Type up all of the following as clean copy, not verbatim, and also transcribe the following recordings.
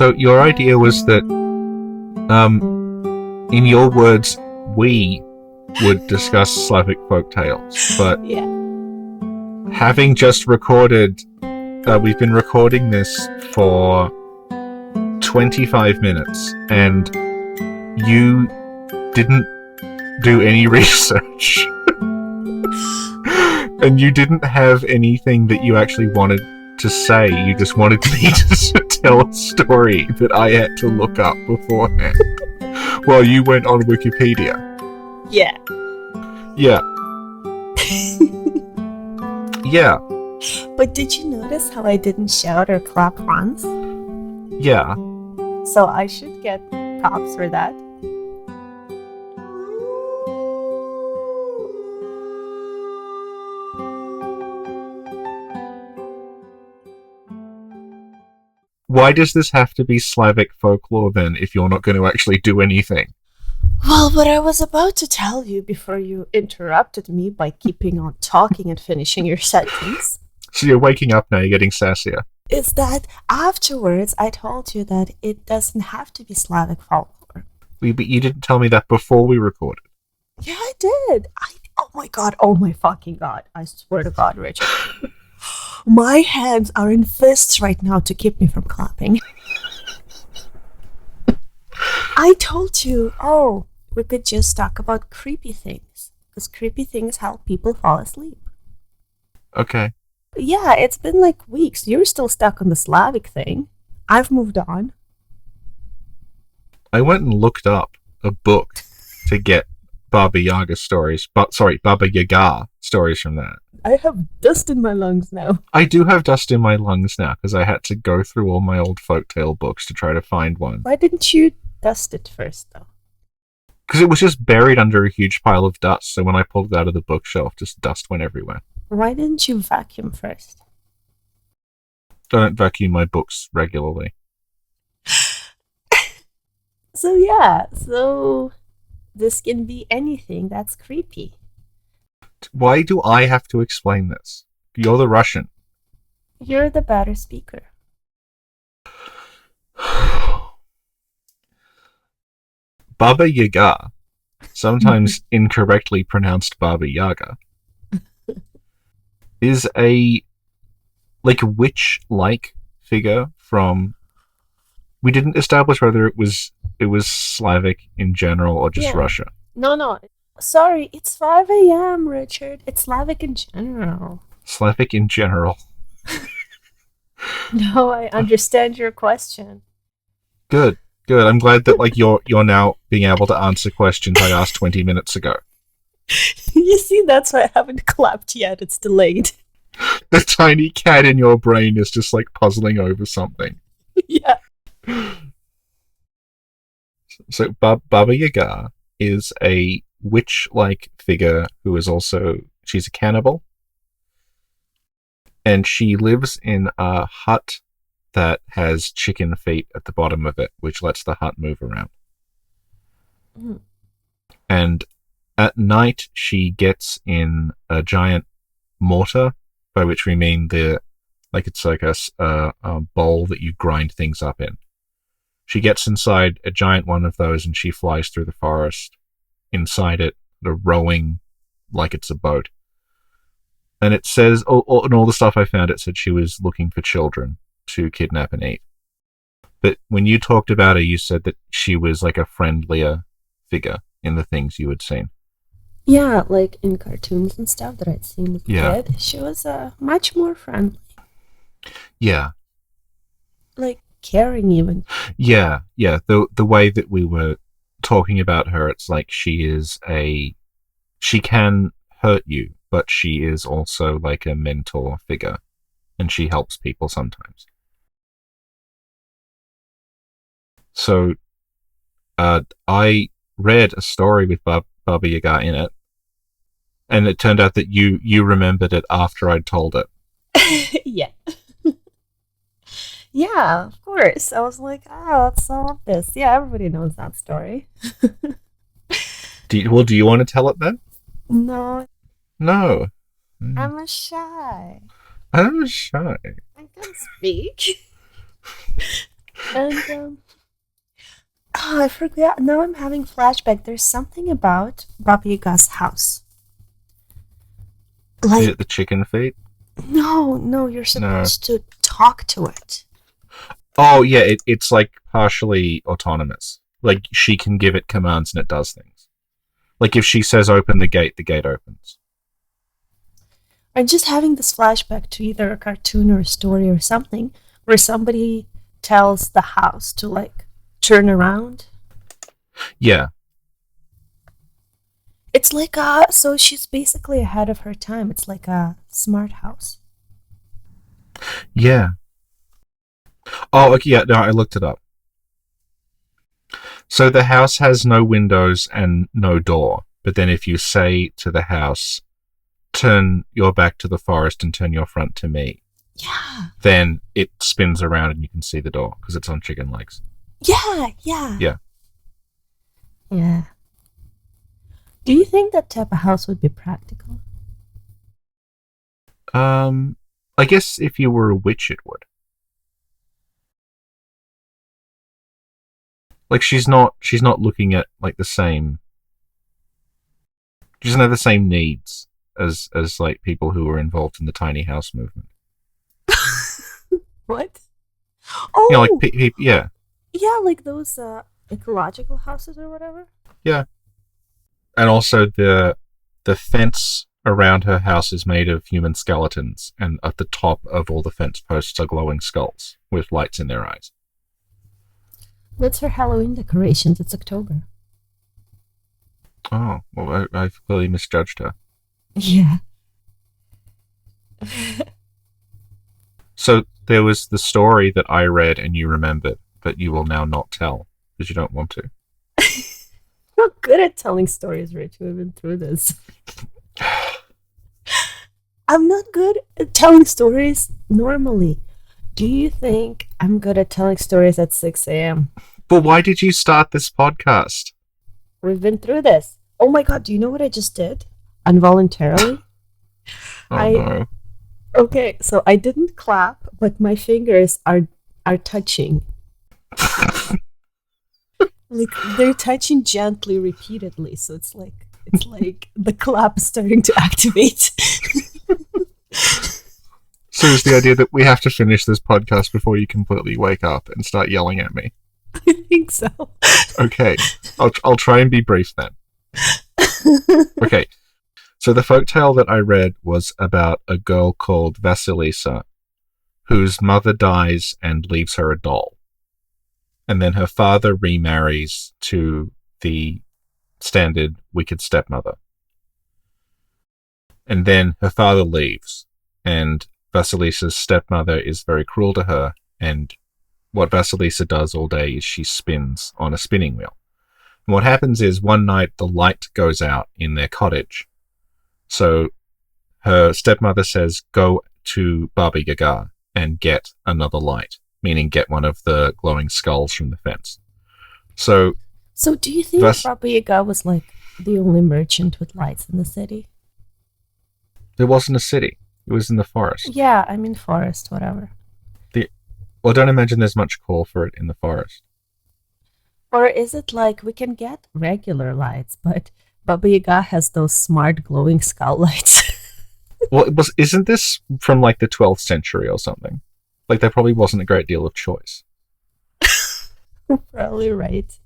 So your idea was that, in your words, we would discuss Slavic folk tales, but Yeah. having just recorded, we've been recording this for 25 minutes, and you didn't do any research. And you didn't have anything that you actually wanted to say. You just wanted me to tell a story that I had to look up beforehand. While you went on Wikipedia. Yeah. Yeah. Yeah. But did you notice how I didn't shout or clap once? Yeah. So I should get props for that. Why does this have to be Slavic folklore then, if you're not going to actually do anything? Well, what I was about to tell you before you interrupted me by keeping on talking and finishing your sentence So you're waking up now, you're getting sassier. is that afterwards I told you that it doesn't have to be Slavic folklore. But you didn't tell me that before we recorded. Yeah, I did. Oh my god, oh my fucking god. I swear to God, Richard. My hands are in fists right now to keep me from clapping. I told you, we could just talk about creepy things. Because creepy things help people fall asleep. Okay. Yeah, it's been like weeks. You're still stuck on the Slavic thing. I've moved on. I went and looked up a book to get Baba Yaga stories. Baba Yaga stories from that. I have dust in my lungs now. I do have dust in my lungs now because I had to go through all my old folktale books to try to find one. Why didn't you dust it first, though? Because it was just buried under a huge pile of dust, so when I pulled it out of the bookshelf, just dust went everywhere. Why didn't you vacuum first? I don't vacuum my books regularly. So this can be anything that's creepy. Why do I have to explain this? You're the Russian. You're the better speaker. Baba Yaga, sometimes incorrectly pronounced Baba Yaga, is a witch-like figure from... We didn't establish whether it was Slavic in general or just Russia. No. Sorry, it's 5 a.m., Richard. It's Slavic in general. Slavic in general. No, I understand your question. Good. I'm glad that you're now being able to answer questions I asked 20 minutes ago. You see, that's why I haven't clapped yet. It's delayed. The tiny cat in your brain is just puzzling over something. Yeah. So Baba Yaga is a witch-like figure who is also... She's a cannibal. And she lives in a hut that has chicken feet at the bottom of it, which lets the hut move around. Mm. And at night, she gets in a giant mortar, by which we mean it's like a bowl that you grind things up in. She gets inside a giant one of those and she flies through the forest. Inside it, rowing like it's a boat. And it says, and all the stuff I found, it said she was looking for children to kidnap and eat. But when you talked about her, you said that she was like a friendlier figure in the things you had seen. Yeah, like in cartoons and stuff that I'd seen as a kid, she was much more friendly. Yeah. Like caring even. Yeah. The way that we were talking about her, it's like she can hurt you, but she is also like a mentor figure, and she helps people sometimes. So, I read a story with Baba Yaga in it, and it turned out that you remembered it after I'd told it. Yeah. Yeah, of course. I was like, that's so obvious. Yeah, everybody knows that story. Do you want to tell it then? No. No. I'm shy. I'm shy. I can speak. And I forgot. Now I'm having flashback. There's something about Baba Yaga's house. Is it the chicken feet? No, you're supposed to talk to it. Oh, yeah, it's like partially autonomous. Like, she can give it commands and it does things. Like, if she says open the gate opens. I'm just having this flashback to either a cartoon or a story or something where somebody tells the house to, like, turn around. Yeah. It's like so she's basically ahead of her time. It's like a smart house. Yeah. Oh, okay, yeah, no, I looked it up. So the house has no windows and no door, but then if you say to the house, turn your back to the forest and turn your front to me, yeah, then it spins around and you can see the door because it's on chicken legs. Yeah. Do you think that type of house would be practical? I guess if you were a witch, it would. Like, she's not looking at, like, the same... She doesn't have the same needs as like, people who were involved in the tiny house movement. What? Oh! You know, like, yeah. Yeah, like those ecological houses or whatever? Yeah. And also the fence around her house is made of human skeletons, and at the top of all the fence posts are glowing skulls with lights in their eyes. What's her Halloween decorations? It's October. Oh, well, I've clearly misjudged her. Yeah. So there was the story that I read and you remembered, but you will now not tell because you don't want to. I'm not good at telling stories, Rich. We've been through this. I'm not good at telling stories normally. Do you think I'm good at telling stories at 6 a.m.? But why did you start this podcast? We've been through this. Oh my god, do you know what I just did? Involuntarily? No. Okay, so I didn't clap, but my fingers are touching. Like, they're touching gently, repeatedly, so it's like the clap is starting to activate. So is the idea that we have to finish this podcast before you completely wake up and start yelling at me? I think so. Okay, I'll try and be brief then. Okay, so the folktale that I read was about a girl called Vasilisa, whose mother dies and leaves her a doll. And then her father remarries to the standard wicked stepmother. And then her father leaves, and Vasilisa's stepmother is very cruel to her, and what Vasilisa does all day is she spins on a spinning wheel. And what happens is one night the light goes out in their cottage. So her stepmother says, go to Baba Yaga and get another light, meaning get one of the glowing skulls from the fence. So do you think Baba Yaga was like the only merchant with lights in the city? There wasn't a city. It was in the forest. Yeah, I mean forest, whatever. Well, I don't imagine there's much call for it in the forest. Or is it like we can get regular lights, but Baba Yaga has those smart glowing skull lights? Well, isn't this from like the 12th century or something? Like, there probably wasn't a great deal of choice. Probably right.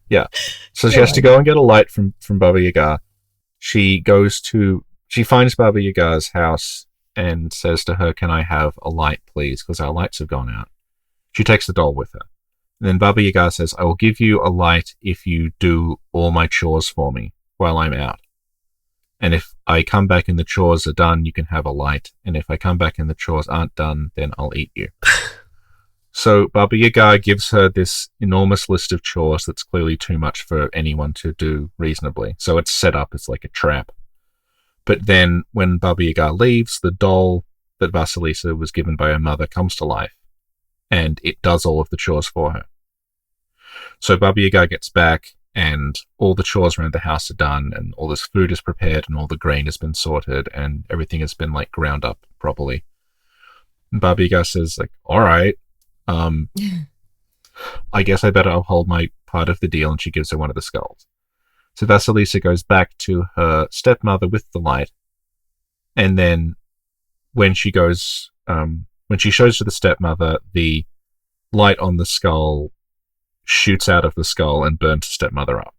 Yeah. So she has to go and get a light from Baba Yaga. She finds Baba Yaga's house and says to her, can I have a light, please? Because our lights have gone out. She takes the doll with her. And then Baba Yaga says, I will give you a light if you do all my chores for me while I'm out. And if I come back and the chores are done, you can have a light. And if I come back and the chores aren't done, then I'll eat you. So Baba Yaga gives her this enormous list of chores that's clearly too much for anyone to do reasonably. So it's set up as like a trap. But then when Baba Yaga leaves, the doll that Vasilisa was given by her mother comes to life. And it does all of the chores for her. So Baba Yaga gets back, and all the chores around the house are done, and all this food is prepared, and all the grain has been sorted, and everything has been like ground up properly. And Baba Yaga says, like, all right, I guess I better uphold my part of the deal, and she gives her one of the skulls. So Vasilisa goes back to her stepmother with the light, and then when she goes, when she shows to the stepmother, the light on the skull shoots out of the skull and burns the stepmother up.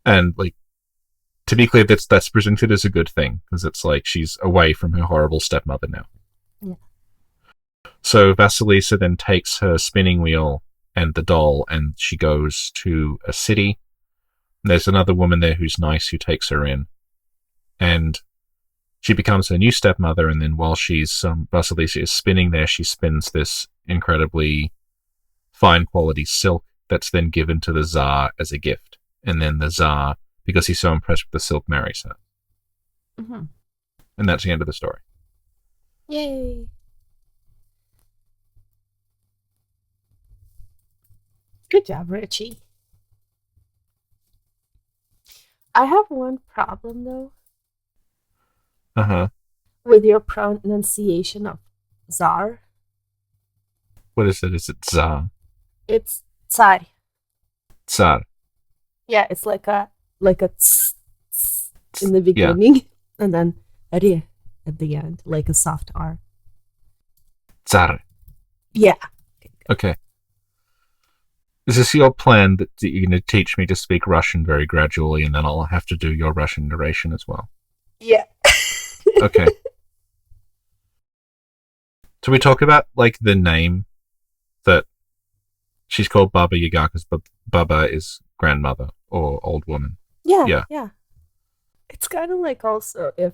And like, to be clear, that's presented as a good thing, because it's like she's away from her horrible stepmother now. Yeah. So Vasilisa then takes her spinning wheel and the doll, and she goes to a city. And there's another woman there who's nice, who takes her in, and she becomes her new stepmother. And then while she's Vasilisa is spinning there, she spins this incredibly fine quality silk that's then given to the Tsar as a gift. And then the Tsar, because he's so impressed with the silk, marries her. Mm-hmm. And that's the end of the story. Yay! Good job, Richie. I have one problem, though. Uh-huh. With your pronunciation of Tsar. What is it? Is it Tsar? It's Tsar. Tsar. Yeah, it's like a tss in the beginning, and then re at the end, like a soft R. Tsar. Yeah. Okay. Is this your plan that you're going to teach me to speak Russian very gradually, and then I'll have to do your Russian narration as well? Yeah. Okay. So we talk about, like, the name that she's called Baba Yaga, because Baba is grandmother or old woman. Yeah. It's kind of like also if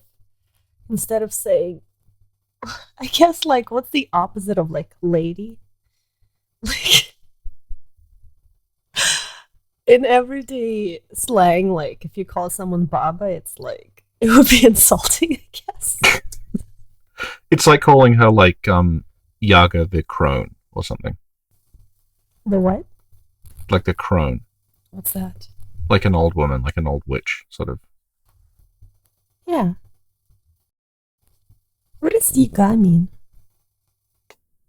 instead of saying, I guess, like, what's the opposite of, like, lady? Like, in everyday slang, like, if you call someone Baba, it's like, it would be insulting, I guess. It's like calling her, like, Yaga the crone or something. The what? Like the crone. What's that? Like an old woman, like an old witch, sort of. Yeah. What does Yaga mean?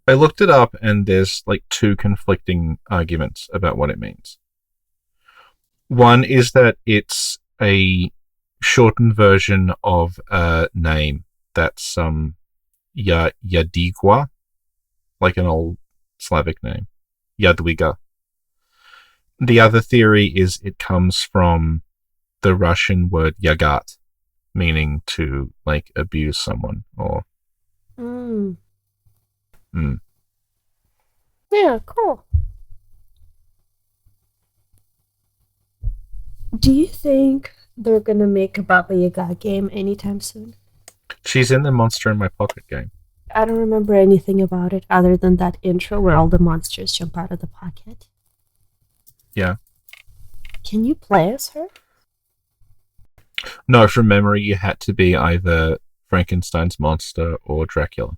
I looked it up, and there's, like, two conflicting arguments about what it means. One is that it's a shortened version of a name that's Yadigwa, like an old Slavic name. Jadwiga. The other theory is it comes from the Russian word yagat, meaning to, like, abuse someone or... Yeah, cool. Do you think they're gonna make a Baba Yaga game anytime soon? She's in the Monster in My Pocket game. I don't remember anything about it other than that intro where all the monsters jump out of the pocket. Yeah. Can you play as her? No, from memory, you had to be either Frankenstein's monster or Dracula.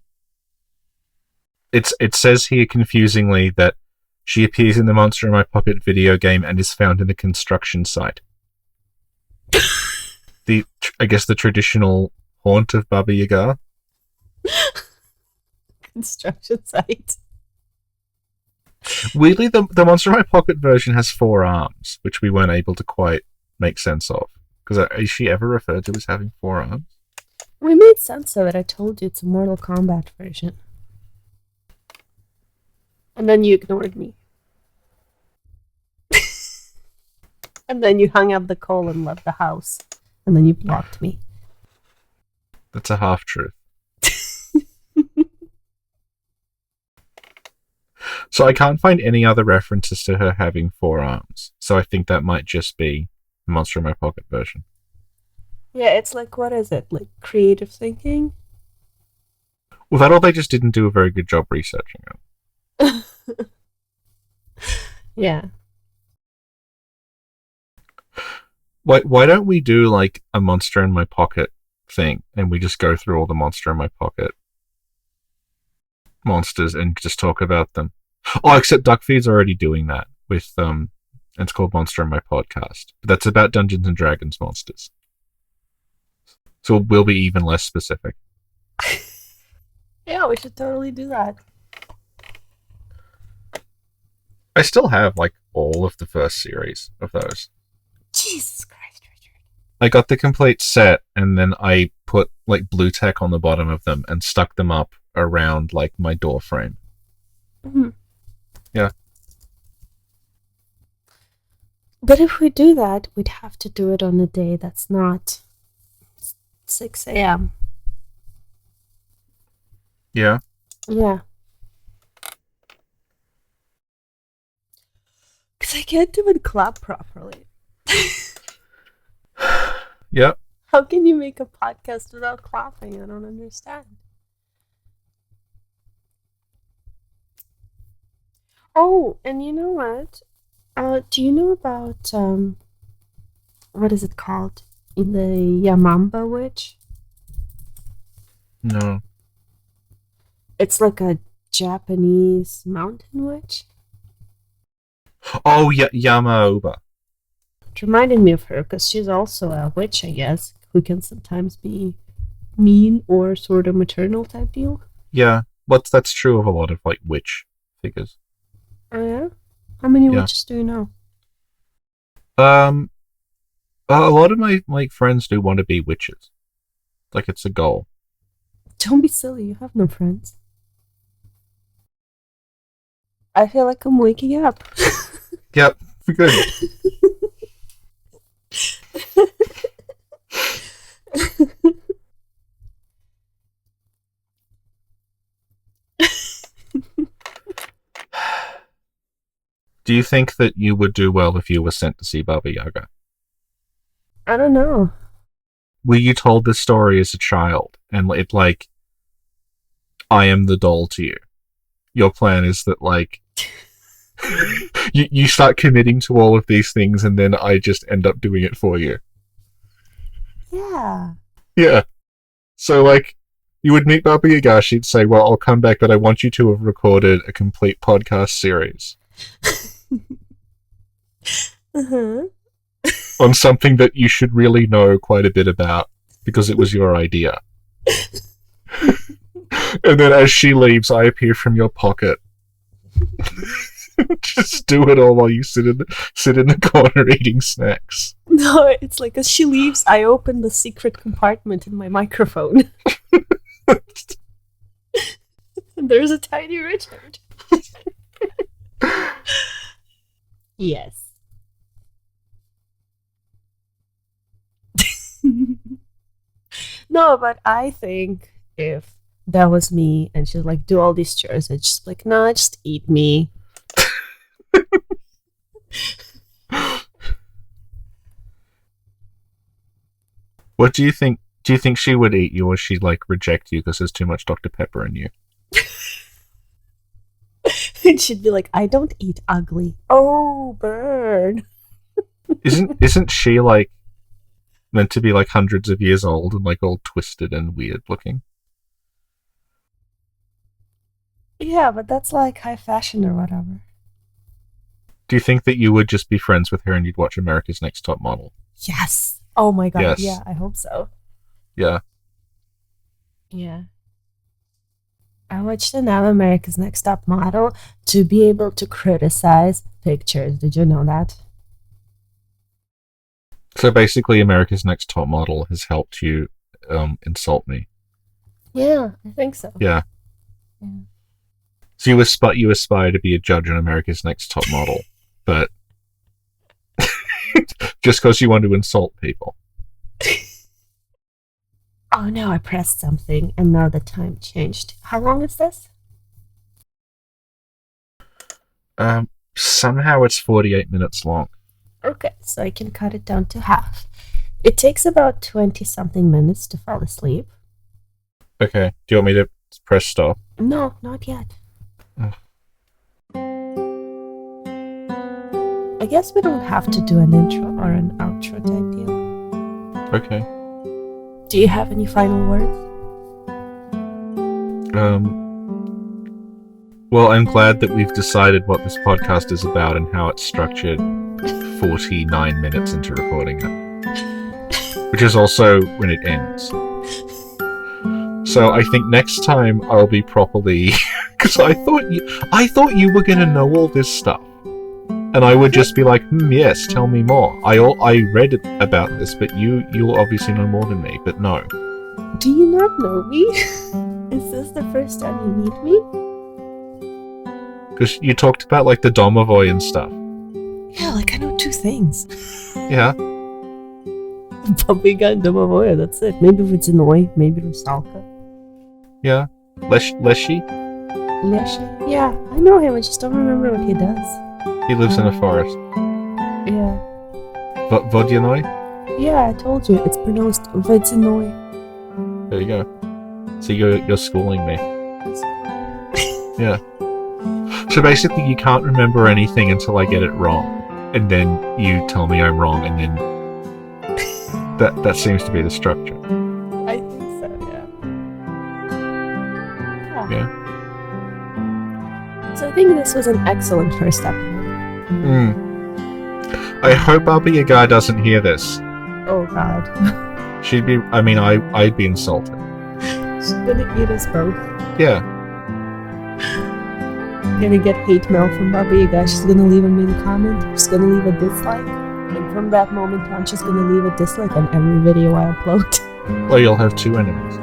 It says here confusingly that she appears in the Monster in My Pocket video game and is found in the construction site. I guess the traditional haunt of Baba Yaga. Construction site. Weirdly, the Monster in My Pocket version has 4 arms, which we weren't able to quite make sense of. Because is she ever referred to as having 4 arms? We made sense of it. I told you it's a Mortal Kombat version. And then you ignored me. And then you hung up the call and left the house. And then you blocked me. That's a half-truth. So I can't find any other references to her having 4 arms. So I think that might just be the Monster in My Pocket version. Yeah, it's like, what is it? Like, creative thinking? Well, that or they just didn't do a very good job researching it. Yeah. Why don't we do, like, a Monster in My Pocket thing, and we just go through all the Monster in My Pocket monsters and just talk about them? Oh, except Duckfeed's already doing that with it's called Monster in My Podcast. But that's about Dungeons and Dragons monsters. So we'll be even less specific. Yeah, we should totally do that. I still have, like, all of the first series of those. Jesus Christ, Richard. I got the complete set, and then I put, like, blue tack on the bottom of them and stuck them up around, like, my door frame. Mm-hmm. Yeah. But if we do that, we'd have to do it on a day that's not 6 a.m. Yeah. Yeah. Because I can't even clap properly. Yep. How can you make a podcast without clapping? I don't understand. Oh, and you know what? Do you know about, what is it called? The Yamamba witch? No. It's like a Japanese mountain witch. Oh, Yamaoba. It reminded me of her because she's also a witch, I guess, who can sometimes be mean or sort of maternal type deal. Yeah, but that's true of a lot of, like, witch figures. Oh, yeah? How many witches do you know? A lot of my friends do want to be witches. Like, it's a goal. Don't be silly, you have no friends. I feel like I'm waking up. Yep, good. Do you think that you would do well if you were sent to see Baba Yaga? I don't know. Were you told this story as a child, and it, like, I am the doll to you? Your plan is that, like, you start committing to all of these things, and then I just end up doing it for you. Yeah. Yeah. So, like, you would meet Baba Yaga, she'd say, well, I'll come back, but I want you to have recorded a complete podcast series. Uh-huh. On something that you should really know quite a bit about, because it was your idea. And then as she leaves, I appear from your pocket. Just do it all while you sit in the corner eating snacks. No, it's like as she leaves, I open the secret compartment in my microphone. And there's a tiny Richard. Yes. No, but I think if that was me and she's like, do all these chores, I'd just like, nah, just eat me. What do you think? Do you think she would eat you, or she'd, like, reject you because there's too much Dr. Pepper in you? And she'd be like, I don't eat ugly. Oh, burn. Isn't she, like, meant to be, like, hundreds of years old and, like, all twisted and weird looking? Yeah, but that's like high fashion or whatever. Do you think that you would just be friends with her and you'd watch America's Next Top Model? Yes. Oh my god, Yes. yeah, I hope so. Yeah. Yeah. I watched enough America's Next Top Model to be able to criticize pictures. Did you know that? So basically, America's Next Top Model has helped you insult me. Yeah, I think so. Yeah. Yeah. So you aspire to be a judge on America's Next Top Model, but just because you want to insult people. Oh no, I pressed something and now the time changed. How long is this? Somehow it's 48 minutes long. Okay, so I can cut it down to half. It takes about 20-something minutes to fall asleep. Okay. Do you want me to press stop? No, not yet. Ugh. I guess we don't have to do an intro or an outro type deal. Okay. Do you have any final words? Well, I'm glad that we've decided what this podcast is about and how it's structured 49 minutes into recording it. Which is also when it ends. So I think next time I'll be properly, because I thought you were gonna know all this stuff, and I would just be like, yes, tell me more. I read about this, but you'll obviously know more than me. But no. Do you not know me? Is this the first time you meet me? Because you talked about like the Domovoy and stuff. Yeah, like I know 2 things. Yeah. Baba Yaga and Domovoya, that's it. Maybe Vitsinoi, maybe Rusalka. Yeah. Leshy? Leshy? Yeah, I know him, I just don't remember what he does. He lives in a forest. Yeah. Vodyanoi? Yeah, I told you, it's pronounced Vitsinoi. There you go. So you're schooling me. Yeah. So basically you can't remember anything until I get it wrong. And then you tell me I'm wrong, and then that seems to be the structure. I think so, yeah. Yeah. So I think this was an excellent first episode. I hope Baba Yaga doesn't hear this. Oh god. I'd be insulted. She's gonna eat us both. Yeah. Gonna get hate mail from Baba Yaga. She's gonna leave a mean comment. She's gonna leave a dislike. And from that moment on, she's gonna leave a dislike on every video I upload. Well, you'll have 2 enemies.